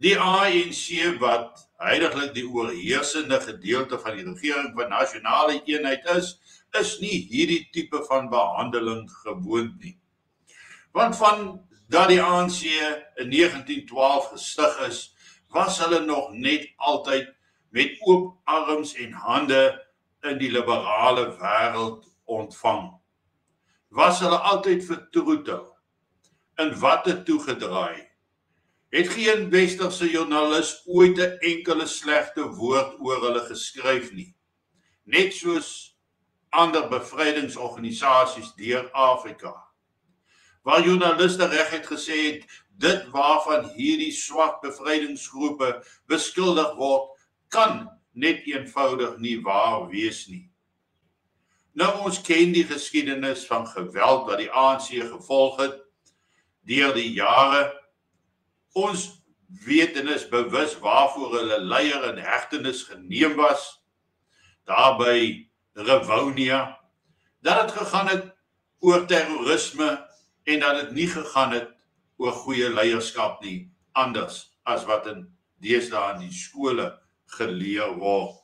Die ANC, wat heiliglik die oorheersende gedeelte van die regering van nasionale eenheid is nie hierdie tipe van behandeling gewoond nie. Want van dat die ANC in 1912 gestig is, was hulle nog net altyd met oop arms en hande in die liberale wêreld ontvang. Was hulle altyd vertroetel, in watte toegedraai. Het geen westerse joernalis ooit 'n enkele slegte woord oor hulle geskryf nie. Net soos ander bevrydingsorganisasies deur Afrika, waar joernaliste reguit gesê het, dit waarvan hierdie swart bevrydingsgroepe beskuldig word, kan net eenvoudig nie waar wees nie. Nou, ons ken die geskiedenis van geweld wat die ANC gevolg het deur die jare. Ons weet en is bewus waarvoor hulle leier in hegtenis geneem was, daar by Rivonia, dat het gegaan het oor terrorisme en dat het nie gegaan het oor goeie leierskap nie, anders as wat in deesdae in die skole geleer word.